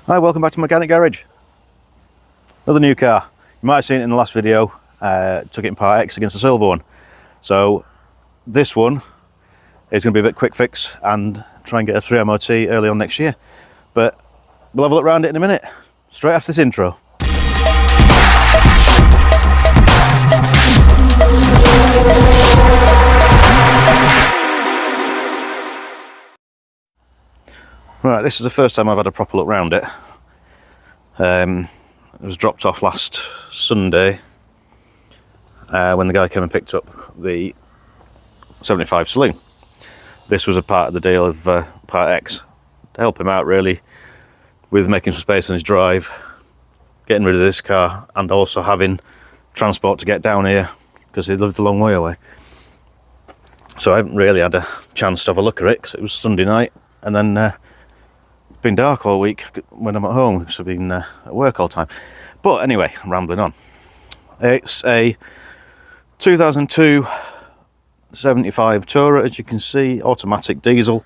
Hi, welcome back to Mechanic Garage. Another new car. You might have seen it in the last video. Took it in part X against the silver one. So this one is going to be a bit quick fix and try and get a 3 MOT early on next year. But we'll have a look around it in a minute, straight after this intro. Right, this is the first time I've had a proper look round it. It was dropped off last Sunday when the guy came and picked up the 75 saloon. This was a part of the deal of part X to help him out really with making some space on his drive, getting rid of this car, and also having transport to get down here because he lived a long way away. So I haven't really had a chance to have a look at it because it was Sunday night, and then it's been dark all week when I'm at home because I've been at work all the time. But anyway, I'm rambling on. It's a 2002 75 Tourer, as you can see, automatic diesel,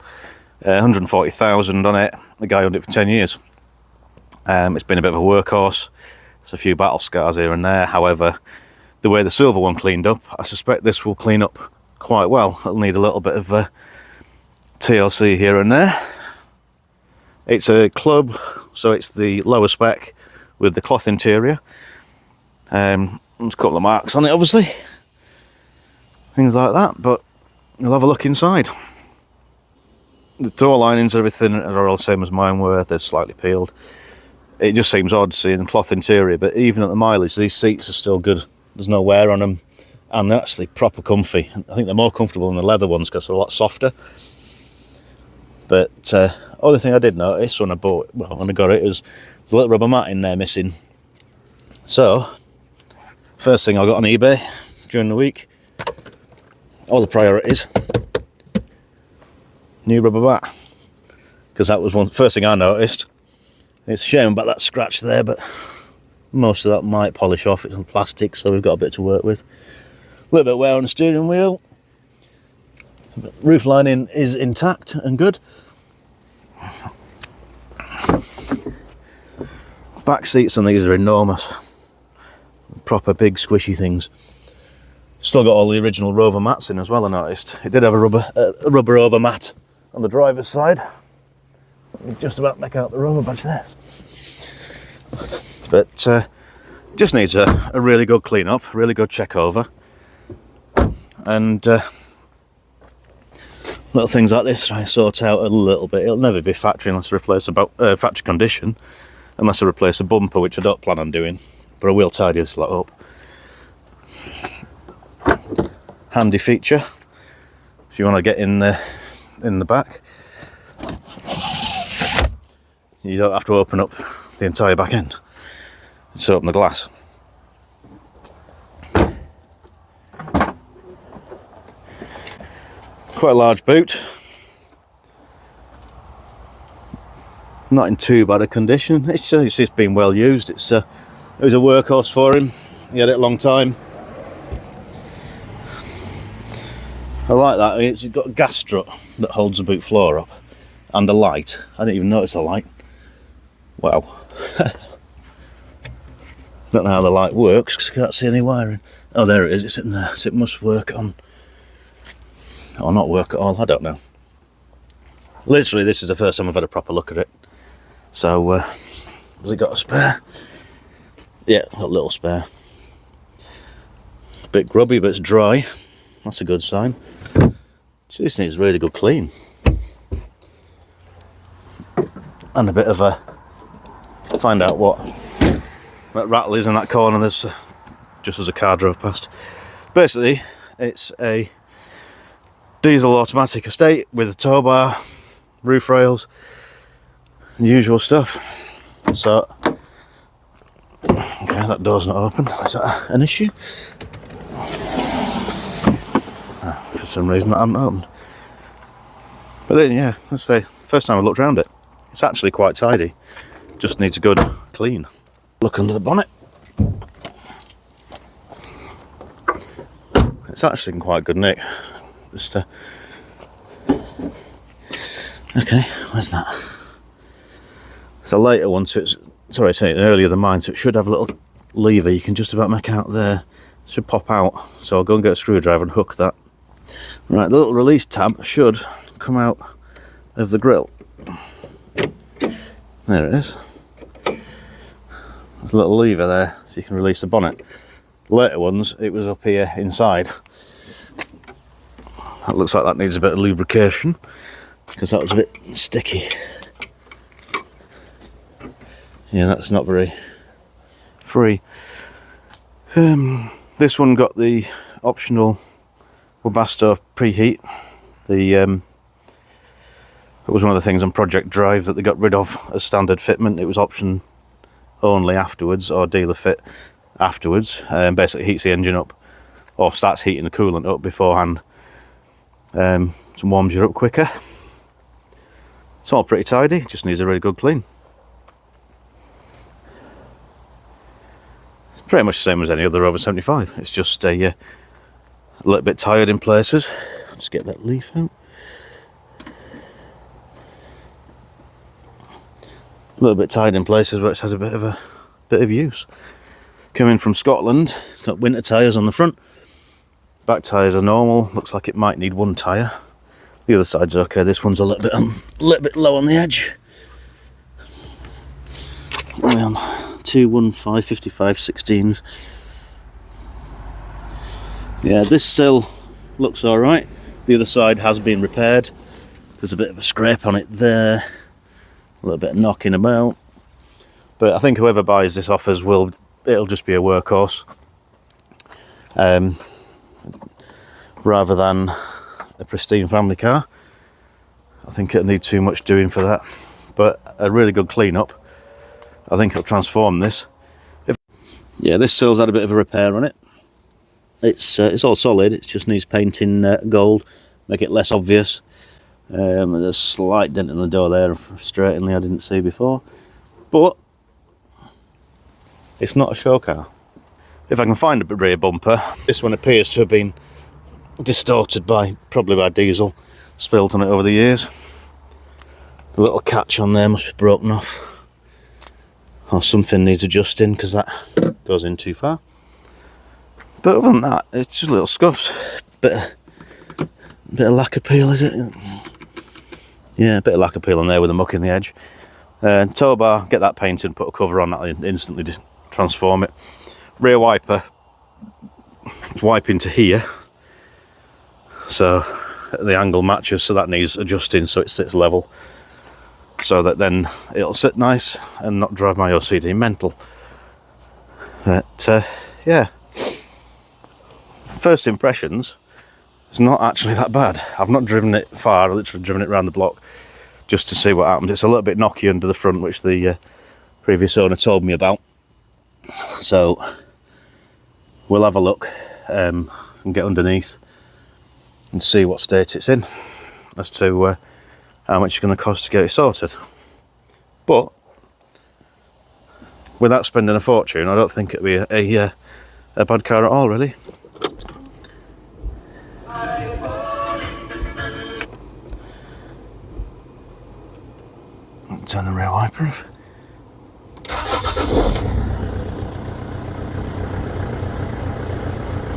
140,000 on it. The guy owned it for 10 years. It's been a bit of a workhorse. There's a few battle scars here and there. However, the way the silver one cleaned up, I suspect this will clean up quite well. It'll need a little bit of TLC here and there. It's a club, so it's the lower spec with the cloth interior. There's a couple of marks on it, obviously. Things like that, but we'll have a look inside. The door linings and everything are all the same as mine were. They're slightly peeled. It just seems odd seeing a cloth interior, but even at the mileage, these seats are still good. There's no wear on them, and they're actually proper comfy. I think they're more comfortable than the leather ones because they're a lot softer. But other thing I did notice when I got it, was there's a little rubber mat in there missing. So first thing I got on eBay during the week, all the priorities, new rubber mat, because that was first thing I noticed. It's a shame about that scratch there, but most of that might polish off. It's on plastic, so we've got a bit to work with. A little bit of wear on the steering wheel. But roof lining is intact and good. Back seats on these are enormous, proper big squishy things. Still got all the original Rover mats in as well, I noticed. It did have a rubber over mat on the driver's side. Let me just about make out the Rover badge there. But just needs a really good clean up, really good check over. And little things like this try and sort out a little bit. It'll never be factory unless I replace factory condition, unless I replace a bumper, which I don't plan on doing, but I will tidy this lot up. Handy feature if you want to get in the back. You don't have to open up the entire back end. Just open the glass. Quite a large boot. Not in too bad a condition. It's just been well used. It was a workhorse for him. He had it a long time. I like that. It's got a gas strut that holds the boot floor up and a light. I didn't even notice the light. Wow. Don't know how the light works because I can't see any wiring. Oh, there it is. It's in there. So it must work on, or not work at all. I don't know. Literally, this is the first time I've had a proper look at it. So, has it got a spare? Yeah, got a little spare. Bit grubby, but it's dry. That's a good sign. So this needs really good clean. And a bit of a, find out what that rattle is in that corner. There's just as a car drove past. Basically, it's a diesel automatic estate with a tow bar, roof rails, the usual stuff. So, okay, that door's not open. Is that an issue? For some reason that hasn't opened. But then, yeah, that's the first time I looked around it. It's actually quite tidy. Just needs a good clean. Look under the bonnet. It's actually in quite good nick. Just okay, where's that? It's a later one, so it's, sorry, it's an earlier than mine, so it should have a little lever you can just about make out there. It should pop out, so I'll go and get a screwdriver and hook that. Right, the little release tab should come out of the grill. There it is. There's a little lever there, so you can release the bonnet. The later ones, it was up here inside. That looks like that needs a bit of lubrication, because that was a bit sticky. Yeah, that's not very free. This one got the optional Webasto preheat. It was one of the things on Project Drive that they got rid of as standard fitment. It was option only afterwards, or dealer fit afterwards. Basically heats the engine up, or starts heating the coolant up beforehand. So warms you up quicker. It's all pretty tidy, just needs a really good clean. It's pretty much the same as any other Rover 75. It's just a little bit tired in places. Just get that leaf out. A little bit tired in places where it's had a bit of use. Coming from Scotland, it's got winter tyres on the front. Back tyres are normal. Looks like it might need one tyre. The other side's okay. This one's a little bit low on the edge. We're on 215 55 16s. Yeah, this sill looks all right. The other side has been repaired. There's a bit of a scrape on it there. A little bit of knocking about. But I think whoever buys this off us it'll just be a workhorse. Rather than a pristine family car. I think it'll need too much doing for that. But a really good clean up. I think it'll transform this. Yeah, this sill's had a bit of a repair on it. It's all solid, it just needs painting gold, make it less obvious. There's a slight dent in the door there, frustratingly, I didn't see before. But it's not a show car. If I can find a rear bumper, this one appears to have been distorted probably by diesel, spilt on it over the years. The little catch on there must be broken off, or something needs adjusting because that goes in too far. But other than that, it's just little scuffs. Bit of lack appeal, is it? Yeah, a bit of lack appeal on there with the muck in the edge. Tow bar, get that painted, put a cover on, that'll instantly transform it. Rear wiper, wiping to here, so the angle matches, so that needs adjusting so it sits level, so that then it'll sit nice and not drive my OCD mental. But yeah, first impressions, it's not actually that bad. I've not driven it far, I've literally driven it around the block just to see what happens. It's a little bit knocky under the front, which the previous owner told me about, so we'll have a look and get underneath and see what state it's in, as to how much it's going to cost to get it sorted. But without spending a fortune, I don't think it'd be a bad car at all, really. Turn the rear wiper off.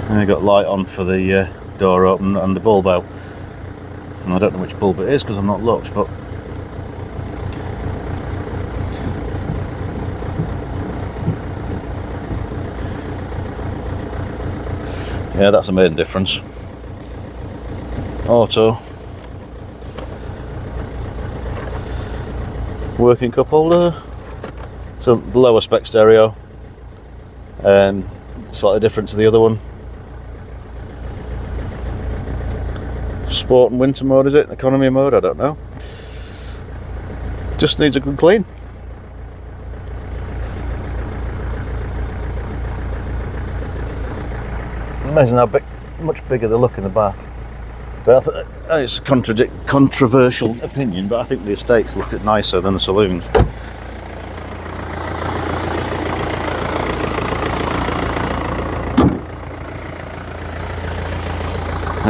And I got light on for the door open and the bulb out. And I don't know which bulb it is because I'm not looked, but yeah, that's a main difference. Auto. Working cup holder. So the lower spec stereo. Slightly different to the other one. Sport and winter mode, is it? Economy mode? I don't know. Just needs a good clean. Amazing how much bigger they look in the back. But it's a controversial opinion, but I think the estates look nicer than the saloons.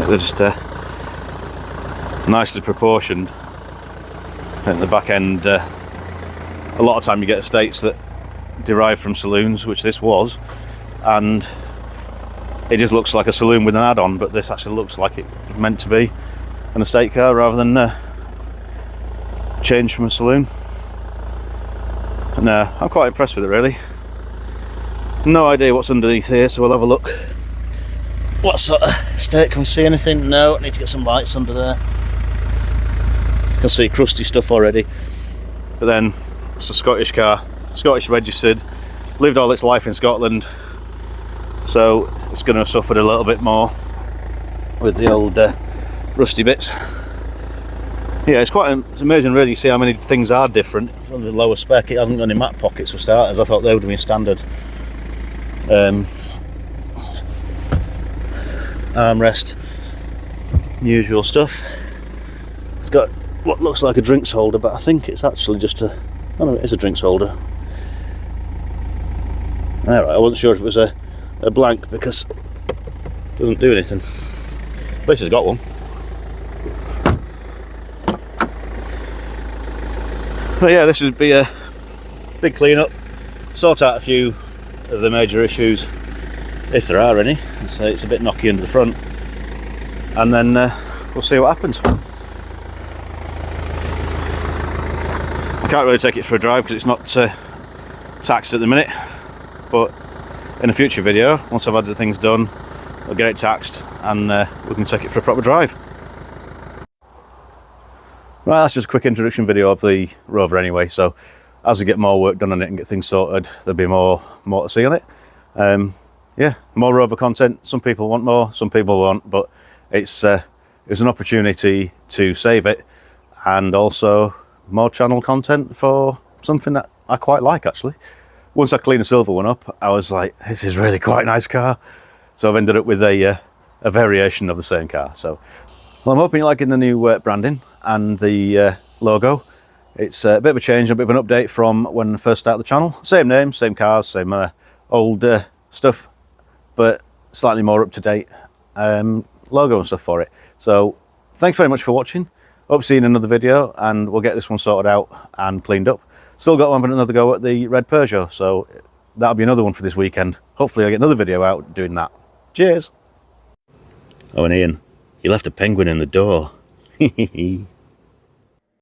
They're just nicely proportioned. I think the back end a lot of time you get estates that derive from saloons, which this was, and it just looks like a saloon with an add-on, but this actually looks like it's meant to be an estate car rather than change from a saloon. And I'm quite impressed with it, really. No idea what's underneath here, so we'll have a look. What sort of estate? Can we see anything? No, I need to get some lights under there. I can see crusty stuff already. But then it's a Scottish car, Scottish registered, lived all its life in Scotland, so it's going to have suffered a little bit more with the old rusty bits. Yeah, it's amazing really, see how many things are different from the lower spec. It hasn't got any mat pockets for starters. I thought they would have been standard. Armrest, usual stuff. It's got what looks like a drinks holder, but I think it's actually just oh no, it is a drinks holder. Alright, I wasn't sure if it was a blank because it doesn't do anything. At least it's got one. But yeah, this would be a big clean up, sort out a few of the major issues, if there are any. It's a bit knocky under the front, and then we'll see what happens. I can't really take it for a drive because it's not taxed at the minute, but in a future video, once I've had the things done, I'll get it taxed and we can take it for a proper drive. Right, that's just a quick introduction video of the Rover anyway, so as we get more work done on it and get things sorted, there'll be more to see on it. Yeah, more Rover content. Some people want more, some people won't, but it was an opportunity to save it, and also more channel content for something that I quite like actually. Once I cleaned the silver one up, I was like, this is really quite a nice car. So I've ended up with a variation of the same car. So, well, I'm hoping you're liking the new branding and the logo. It's a bit of a change, a bit of an update from when I first started the channel. Same name, same cars, same old stuff, but slightly more up-to-date logo and stuff for it. So thanks very much for watching. Hope to see you in another video, and we'll get this one sorted out and cleaned up. Still got one for another go at the red Peugeot, so that'll be another one for this weekend. Hopefully I'll get another video out doing that. Cheers! Oh, and Ian, you left a penguin in the door.